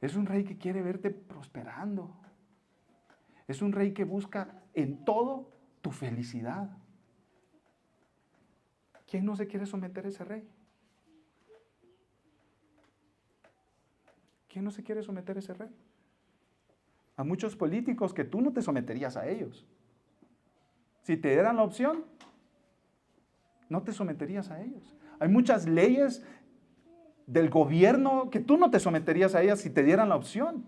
es un Rey que quiere verte prosperando, es un Rey que busca en todo tu felicidad. ¿Quién no se quiere someter a ese Rey? ¿Quién no se quiere someter a ese Rey? A muchos políticos que tú no te someterías a ellos. Si te dieran la opción, no te someterías a ellos. Hay muchas leyes del gobierno que tú no te someterías a ellas si te dieran la opción.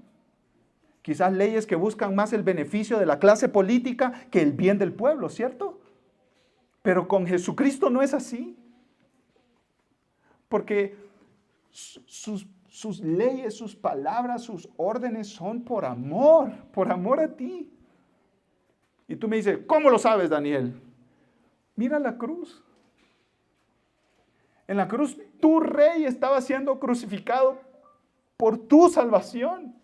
Quizás leyes que buscan más el beneficio de la clase política que el bien del pueblo, ¿cierto? Pero con Jesucristo no es así. Porque sus leyes, sus palabras, sus órdenes son por amor a ti. Y tú me dices, ¿cómo lo sabes, Daniel? Mira la cruz. En la cruz, tu Rey estaba siendo crucificado por tu salvación.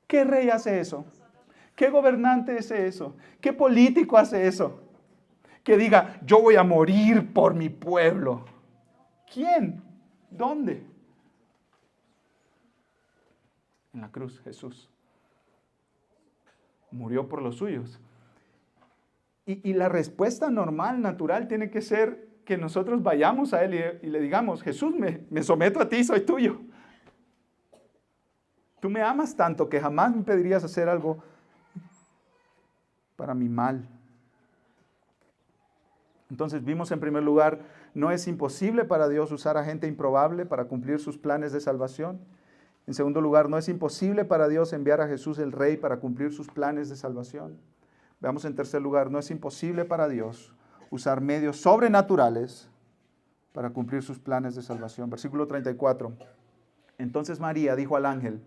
¿Qué rey hace eso? ¿Qué gobernante hace eso? ¿Qué político hace eso? Que diga, yo voy a morir por mi pueblo. ¿Quién? ¿Dónde? En la cruz, Jesús murió por los suyos. Y la respuesta normal, natural, tiene que ser que nosotros vayamos a Él y le digamos, Jesús, me someto a ti, soy tuyo. Tú me amas tanto que jamás me pedirías hacer algo para mi mal. Entonces vimos en primer lugar, no es imposible para Dios usar a gente improbable para cumplir sus planes de salvación. En segundo lugar, no es imposible para Dios enviar a Jesús el Rey para cumplir sus planes de salvación. Veamos en tercer lugar, no es imposible para Dios usar medios sobrenaturales para cumplir sus planes de salvación. Versículo 34. Entonces María dijo al ángel,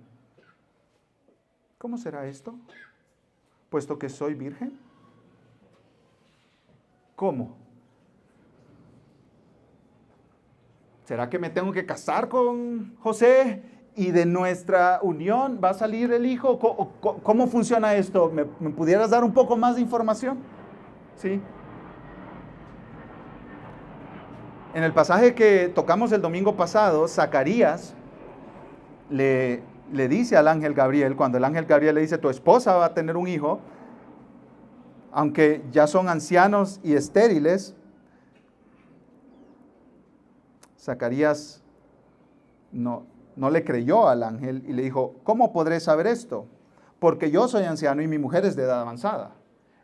¿cómo será esto? Puesto que soy virgen. ¿Cómo? ¿Será que me tengo que casar con José y de nuestra unión va a salir el hijo? ¿Cómo funciona esto? ¿Me pudieras dar un poco más de información? Sí. En el pasaje que tocamos el domingo pasado, Zacarías le dice al ángel Gabriel, cuando el ángel Gabriel le dice, tu esposa va a tener un hijo, aunque ya son ancianos y estériles, Zacarías no le creyó al ángel y le dijo, ¿cómo podré saber esto? Porque yo soy anciano y mi mujer es de edad avanzada.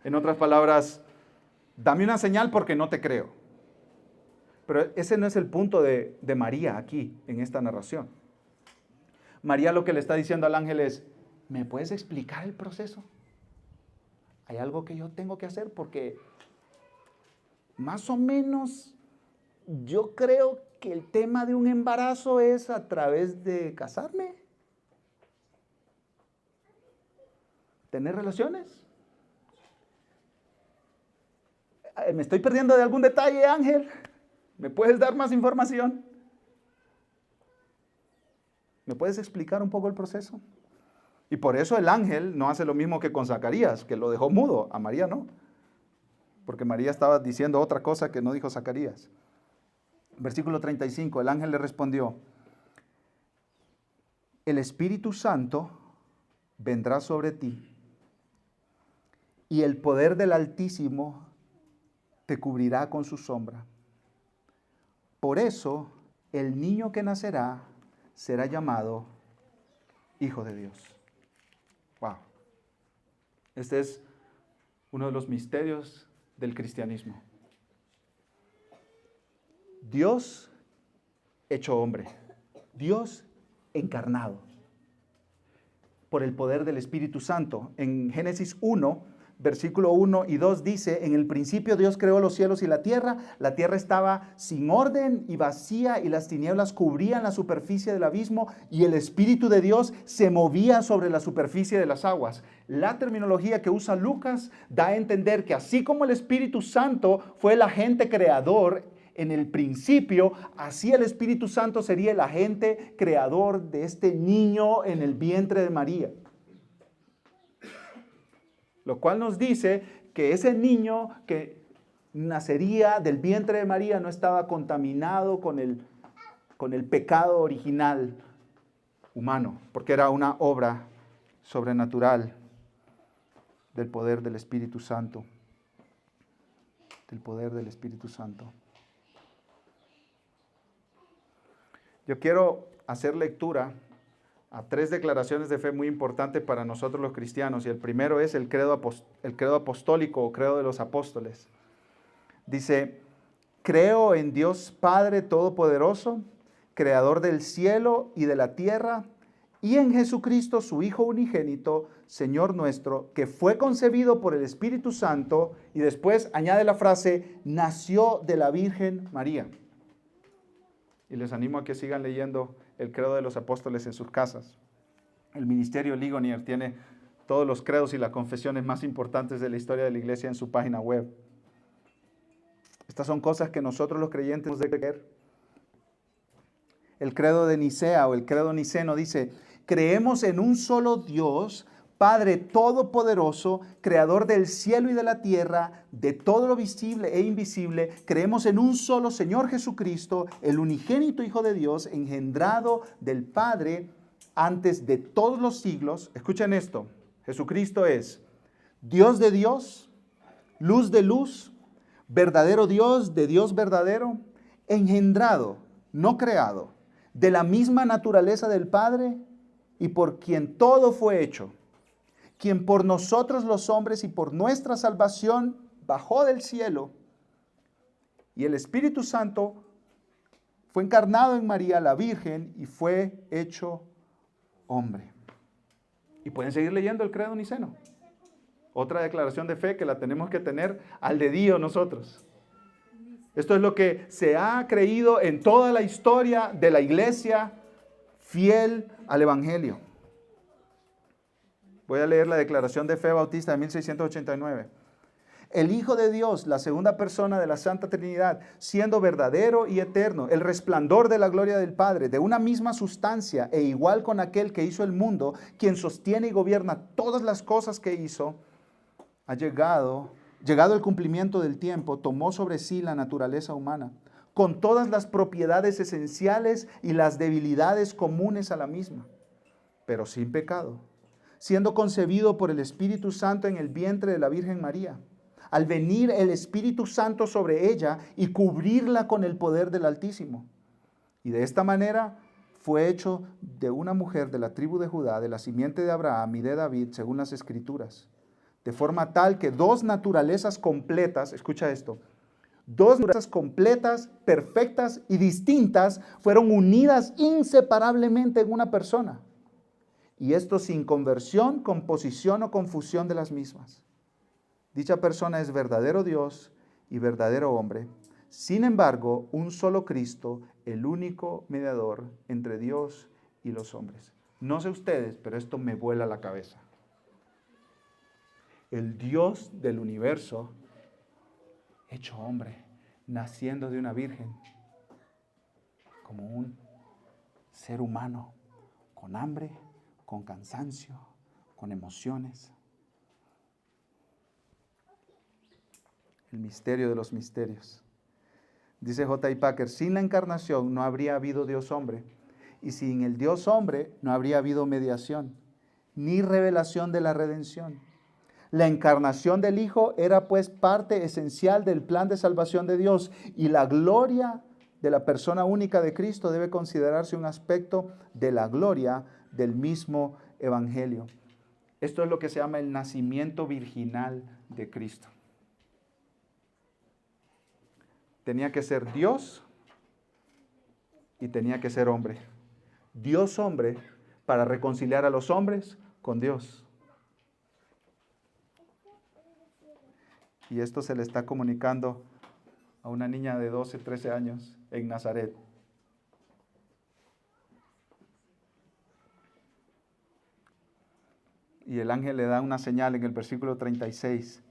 En otras palabras, dame una señal porque no te creo. Pero ese no es el punto de María aquí, en esta narración. María lo que le está diciendo al ángel es, ¿me puedes explicar el proceso? Hay algo que yo tengo que hacer porque más o menos yo creo que el tema de un embarazo es a través de casarme, tener relaciones. ¿Me estoy perdiendo de algún detalle, Ángel? ¿Me puedes dar más información? ¿Me puedes explicar un poco el proceso? Y por eso el ángel no hace lo mismo que con Zacarías, que lo dejó mudo. A María no. Porque María estaba diciendo otra cosa que no dijo Zacarías. Versículo 35, el ángel le respondió, el Espíritu Santo vendrá sobre ti y el poder del Altísimo te cubrirá con su sombra. Por eso el niño que nacerá será llamado Hijo de Dios. Wow. Este es uno de los misterios del cristianismo. Dios hecho hombre. Dios encarnado por el poder del Espíritu Santo. En Génesis 1, versículo 1 y 2 dice, en el principio Dios creó los cielos y la tierra estaba sin orden y vacía y las tinieblas cubrían la superficie del abismo y el Espíritu de Dios se movía sobre la superficie de las aguas. La terminología que usa Lucas da a entender que así como el Espíritu Santo fue el agente creador en el principio, así el Espíritu Santo sería el agente creador de este niño en el vientre de María. Lo cual nos dice que ese niño que nacería del vientre de María no estaba contaminado con el pecado original humano, porque era una obra sobrenatural del poder del Espíritu Santo. Del poder del Espíritu Santo. Yo quiero hacer lectura a 3 declaraciones de fe muy importantes para nosotros los cristianos. Y el primero es el credo apostólico o credo de los apóstoles. Dice, creo en Dios Padre Todopoderoso, Creador del cielo y de la tierra, y en Jesucristo, su Hijo unigénito, Señor nuestro, que fue concebido por el Espíritu Santo, y después añade la frase, nació de la Virgen María. Y les animo a que sigan leyendo el credo de los apóstoles en sus casas. El ministerio Ligonier tiene todos los credos y las confesiones más importantes de la historia de la iglesia en su página web. Estas son cosas que nosotros los creyentes debemos de creer. El credo de Nicea o el credo niceno dice, creemos en un solo Dios, Padre Todopoderoso, Creador del cielo y de la tierra, de todo lo visible e invisible. Creemos en un solo Señor Jesucristo, el unigénito Hijo de Dios, engendrado del Padre antes de todos los siglos. Escuchen esto, Jesucristo es Dios de Dios, luz de luz, verdadero Dios de Dios verdadero, engendrado, no creado, de la misma naturaleza del Padre y por quien todo fue hecho, quien por nosotros los hombres y por nuestra salvación bajó del cielo, y el Espíritu Santo fue encarnado en María la Virgen y fue hecho hombre. Y pueden seguir leyendo el credo niceno. Otra declaración de fe que la tenemos que tener al dedillo nosotros. Esto es lo que se ha creído en toda la historia de la iglesia fiel al Evangelio. Voy a leer la declaración de fe bautista de 1689. El Hijo de Dios, la segunda persona de la Santa Trinidad, siendo verdadero y eterno, el resplandor de la gloria del Padre, de una misma sustancia e igual con aquel que hizo el mundo, quien sostiene y gobierna todas las cosas que hizo, llegado el cumplimiento del tiempo, tomó sobre sí la naturaleza humana, con todas las propiedades esenciales y las debilidades comunes a la misma, pero sin pecado, siendo concebido por el Espíritu Santo en el vientre de la Virgen María. Al venir el Espíritu Santo sobre ella y cubrirla con el poder del Altísimo. Y de esta manera fue hecho de una mujer de la tribu de Judá, de la simiente de Abraham y de David, según las Escrituras. De forma tal que 2 naturalezas completas, escucha esto, 2 naturalezas completas, perfectas y distintas fueron unidas inseparablemente en una persona. Y esto sin conversión, composición o confusión de las mismas. Dicha persona es verdadero Dios y verdadero hombre. Sin embargo, un solo Cristo, el único mediador entre Dios y los hombres. No sé ustedes, pero esto me vuela la cabeza. El Dios del universo, hecho hombre, naciendo de una virgen, como un ser humano, con hambre, con cansancio, con emociones. El misterio de los misterios. Dice J.I. Packer, sin la encarnación no habría habido Dios hombre, y sin el Dios hombre no habría habido mediación, ni revelación de la redención. La encarnación del Hijo era pues parte esencial del plan de salvación de Dios, y la gloria de la persona única de Cristo debe considerarse un aspecto de la gloria del mismo Evangelio. Esto es lo que se llama el nacimiento virginal de Cristo. Tenía que ser Dios y tenía que ser hombre. Dios hombre para reconciliar a los hombres con Dios. Y esto se le está comunicando a una niña de 12, 13 años en Nazaret. Y el ángel le da una señal en el versículo 36.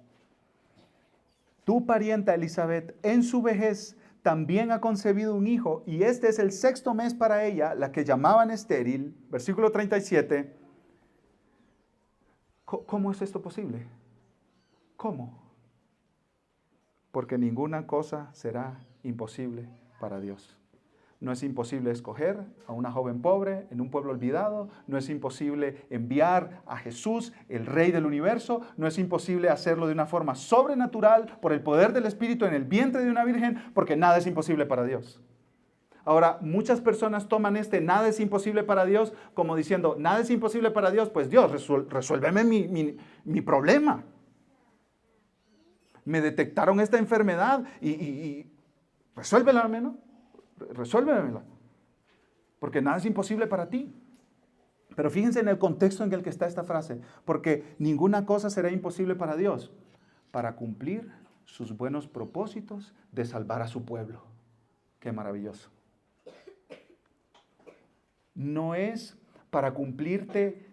Tu parienta Elizabeth en su vejez también ha concebido un hijo, y este es el 6º mes para ella, la que llamaban estéril. Versículo 37. ¿Cómo es esto posible? ¿Cómo? Porque ninguna cosa será imposible para Dios. No es imposible escoger a una joven pobre en un pueblo olvidado. No es imposible enviar a Jesús, el Rey del universo. No es imposible hacerlo de una forma sobrenatural por el poder del Espíritu en el vientre de una virgen, porque nada es imposible para Dios. Ahora, muchas personas toman nada es imposible para Dios como diciendo, nada es imposible para Dios, pues Dios, resuélveme mi problema. Me detectaron esta enfermedad y resuélvela al menos. Resuélvemela. Porque nada es imposible para ti. Pero fíjense en el contexto en el que está esta frase. Porque ninguna cosa será imposible para Dios. Para cumplir sus buenos propósitos de salvar a su pueblo. Qué maravilloso. No es para cumplirte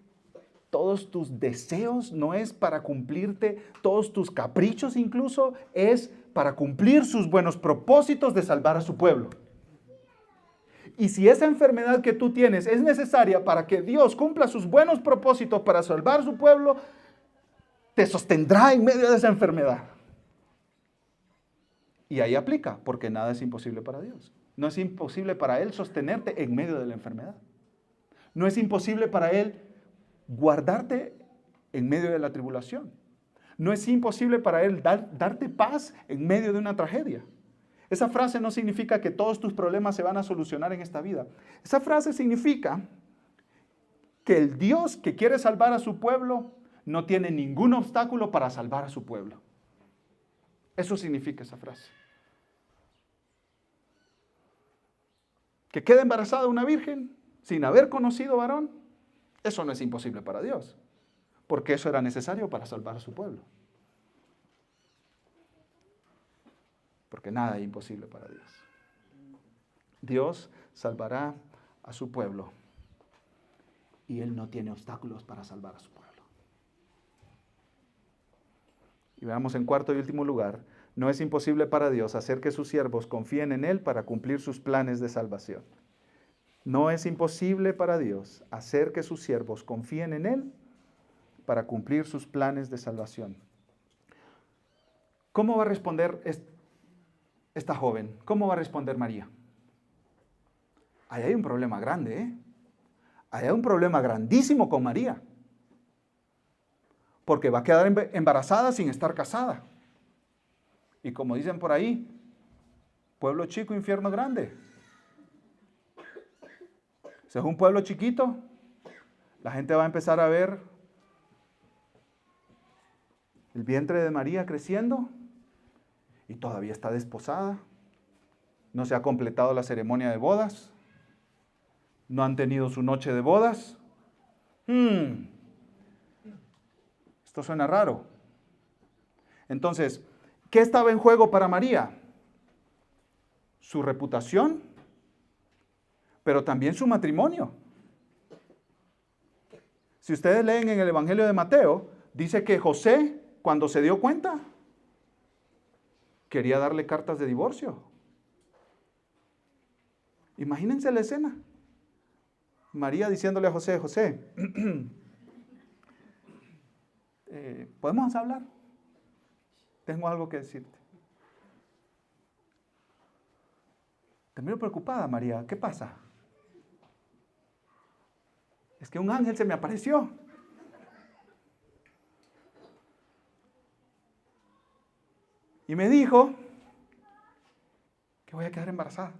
todos tus deseos, no es para cumplirte todos tus caprichos incluso, es para cumplir sus buenos propósitos de salvar a su pueblo. Y si esa enfermedad que tú tienes es necesaria para que Dios cumpla sus buenos propósitos para salvar a su pueblo, te sostendrá en medio de esa enfermedad. Y ahí aplica, porque nada es imposible para Dios. No es imposible para Él sostenerte en medio de la enfermedad. No es imposible para Él guardarte en medio de la tribulación. No es imposible para Él darte paz en medio de una tragedia. Esa frase no significa que todos tus problemas se van a solucionar en esta vida. Esa frase significa que el Dios que quiere salvar a su pueblo no tiene ningún obstáculo para salvar a su pueblo. Eso significa esa frase. Que quede embarazada una virgen sin haber conocido varón, eso no es imposible para Dios, porque eso era necesario para salvar a su pueblo. Porque nada es imposible para Dios. Dios salvará a su pueblo y Él no tiene obstáculos para salvar a su pueblo. Y veamos en cuarto y último lugar, no es imposible para Dios hacer que sus siervos confíen en Él para cumplir sus planes de salvación. No es imposible para Dios hacer que sus siervos confíen en Él para cumplir sus planes de salvación. ¿Cómo va a responder esta joven? ¿Cómo va a responder María? Ahí hay un problema grande, ¿eh? Ahí hay un problema grandísimo con María. Porque va a quedar embarazada sin estar casada. Y como dicen por ahí, pueblo chico, infierno grande. Si es un pueblo chiquito, la gente va a empezar a ver el vientre de María creciendo y todavía está desposada. No se ha completado la ceremonia de bodas. No han tenido su noche de bodas. Esto suena raro. Entonces, ¿qué estaba en juego para María? Su reputación, pero también su matrimonio. Si ustedes leen en el Evangelio de Mateo, dice que José, cuando se dio cuenta, quería darle cartas de divorcio. Imagínense la escena. María diciéndole a José, José, ¿podemos hablar? Tengo algo que decirte. Te miro preocupada, María. ¿Qué pasa? Es que un ángel se me apareció. Y me dijo que voy a quedar embarazada.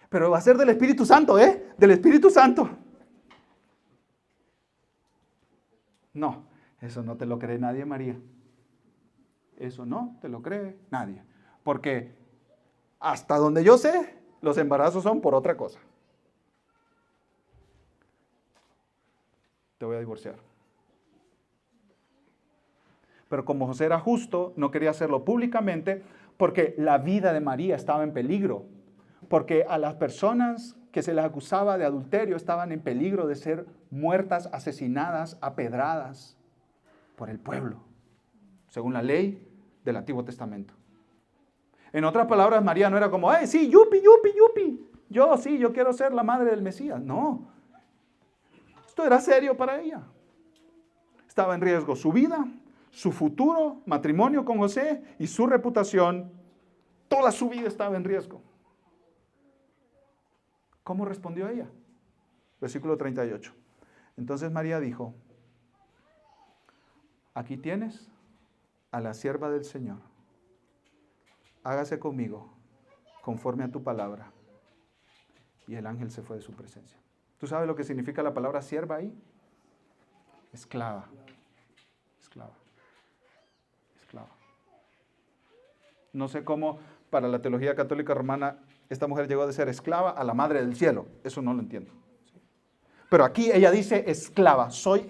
Pero va a ser del Espíritu Santo, ¿eh? Del Espíritu Santo. No, eso no te lo cree nadie, María. Eso no te lo cree nadie. Porque Hasta donde yo sé, los embarazos son por otra cosa. Te voy a divorciar. Pero como José era justo, no quería hacerlo públicamente porque la vida de María estaba en peligro. Porque a las personas que se les acusaba de adulterio estaban en peligro de ser muertas, asesinadas, apedradas por el pueblo, según la ley del Antiguo Testamento. En otras palabras, María no era como, sí, yupi, yupi, yupi. Yo quiero ser la madre del Mesías. No, esto era serio para ella. Estaba en riesgo su vida, su futuro, matrimonio con José y su reputación. Toda su vida estaba en riesgo. ¿Cómo respondió ella? Versículo 38. Entonces María dijo, aquí tienes a la sierva del Señor. Hágase conmigo conforme a tu palabra. Y el ángel se fue de su presencia. ¿Tú sabes lo que significa la palabra sierva ahí? Esclava. Esclava. Esclava. No sé cómo para la teología católica romana esta mujer llegó de ser esclava a la madre del cielo. Eso no lo entiendo. Pero aquí ella dice esclava, soy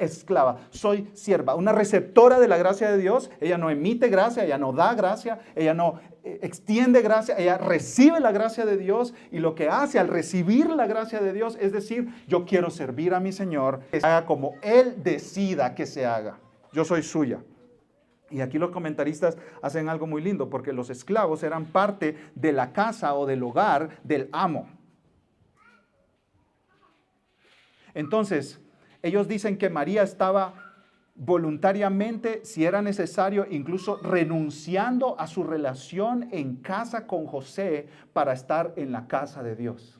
sierva, una receptora de la gracia de Dios. Ella no emite gracia, ella no da gracia, ella no extiende gracia, ella recibe la gracia de Dios y lo que hace al recibir la gracia de Dios es decir, yo quiero servir a mi Señor, que se haga como Él decida que se haga. Yo soy suya. Y aquí los comentaristas hacen algo muy lindo porque los esclavos eran parte de la casa o del hogar del amo. Entonces, ellos dicen que María estaba voluntariamente, si era necesario, incluso renunciando a su relación en casa con José para estar en la casa de Dios,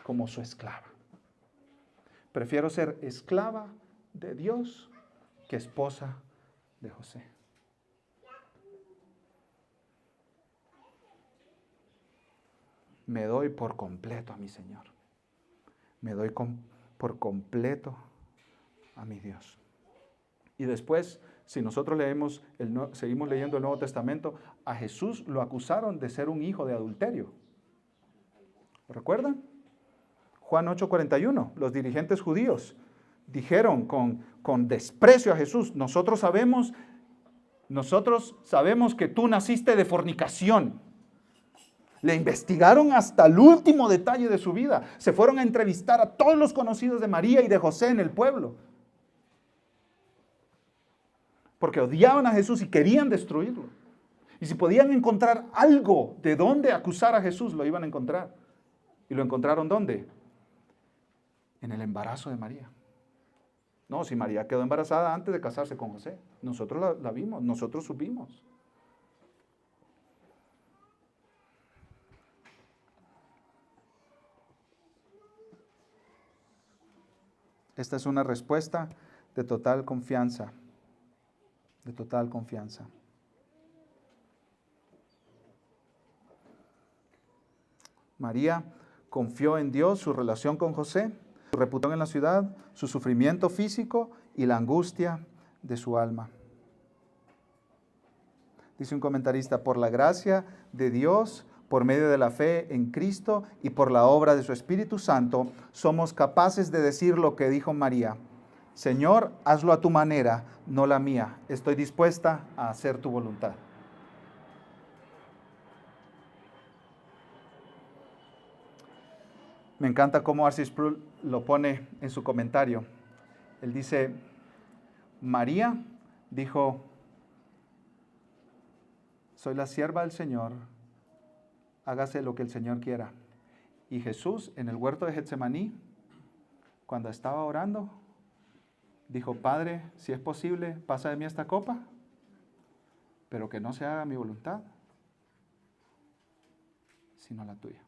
como su esclava. Prefiero ser esclava de Dios que esposa de José. Me doy por completo a mi Señor. Me doy por completo a mi Dios. Y después, si nosotros seguimos leyendo el Nuevo Testamento, a Jesús lo acusaron de ser un hijo de adulterio. ¿Lo recuerdan? Juan 8:41, los dirigentes judíos dijeron con desprecio a Jesús, nosotros sabemos que tú naciste de fornicación. Le investigaron hasta el último detalle de su vida. Se fueron a entrevistar a todos los conocidos de María y de José en el pueblo. Porque odiaban a Jesús y querían destruirlo. Y si podían encontrar algo de dónde acusar a Jesús, lo iban a encontrar. ¿Y lo encontraron dónde? En el embarazo de María. No, si María quedó embarazada antes de casarse con José. Nosotros la vimos, nosotros supimos. Esta es una respuesta de total confianza. De total confianza. María confió en Dios, su relación con José, su reputación en la ciudad, su sufrimiento físico y la angustia de su alma. Dice un comentarista, por la gracia de Dios, por medio de la fe en Cristo y por la obra de su Espíritu Santo, somos capaces de decir lo que dijo María. Señor, hazlo a tu manera, no la mía. Estoy dispuesta a hacer tu voluntad. Me encanta cómo R.C. Sproul lo pone en su comentario. Él dice, María dijo, soy la sierva del Señor, hágase lo que el Señor quiera. Y Jesús en el huerto de Getsemaní, cuando estaba orando, dijo, Padre, si es posible, pasa de mí esta copa, pero que no se haga mi voluntad, sino la tuya.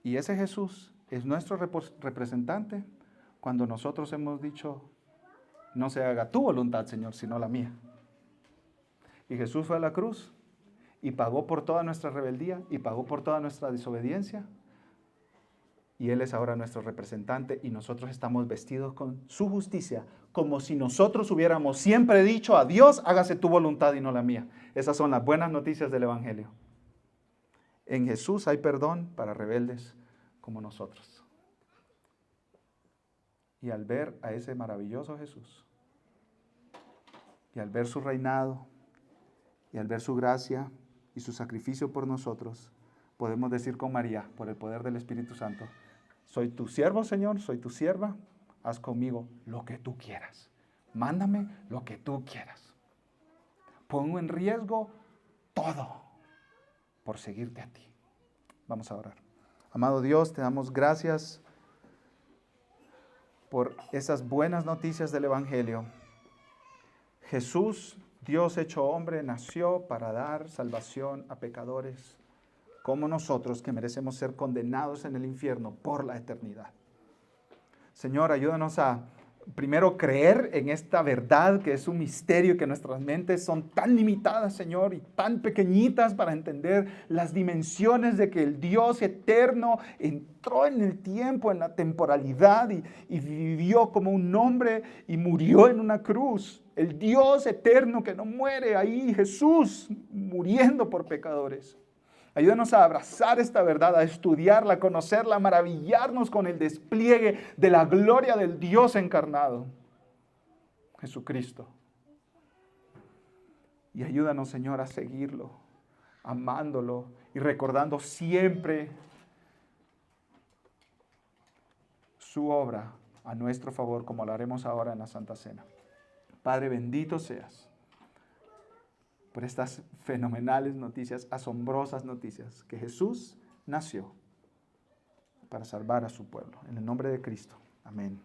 Y ese Jesús es nuestro representante cuando nosotros hemos dicho, no se haga tu voluntad, Señor, sino la mía. Y Jesús fue a la cruz y pagó por toda nuestra rebeldía y pagó por toda nuestra desobediencia y Él es ahora nuestro representante y nosotros estamos vestidos con su justicia, como si nosotros hubiéramos siempre dicho a Dios, hágase tu voluntad y no la mía. Esas son las buenas noticias del Evangelio. En Jesús hay perdón para rebeldes como nosotros. Y al ver a ese maravilloso Jesús, y al ver su reinado, y al ver su gracia y su sacrificio por nosotros, podemos decir con María, por el poder del Espíritu Santo, soy tu siervo, Señor, soy tu sierva, haz conmigo lo que tú quieras. Mándame lo que tú quieras. Pongo en riesgo todo por seguirte a ti. Vamos a orar. Amado Dios, te damos gracias por esas buenas noticias del Evangelio. Jesús, Dios hecho hombre, nació para dar salvación a pecadores como nosotros que merecemos ser condenados en el infierno por la eternidad. Señor, ayúdanos a primero creer en esta verdad que es un misterio, que nuestras mentes son tan limitadas, Señor, y tan pequeñitas para entender las dimensiones de que el Dios eterno entró en el tiempo, en la temporalidad y vivió como un hombre y murió en una cruz. El Dios eterno que no muere, ahí Jesús muriendo por pecadores. Ayúdanos a abrazar esta verdad, a estudiarla, a conocerla, a maravillarnos con el despliegue de la gloria del Dios encarnado, Jesucristo. Y ayúdanos, Señor, a seguirlo, amándolo y recordando siempre su obra a nuestro favor, como lo haremos ahora en la Santa Cena. Padre, bendito seas por estas fenomenales noticias, asombrosas noticias, que Jesús nació para salvar a su pueblo. En el nombre de Cristo. Amén.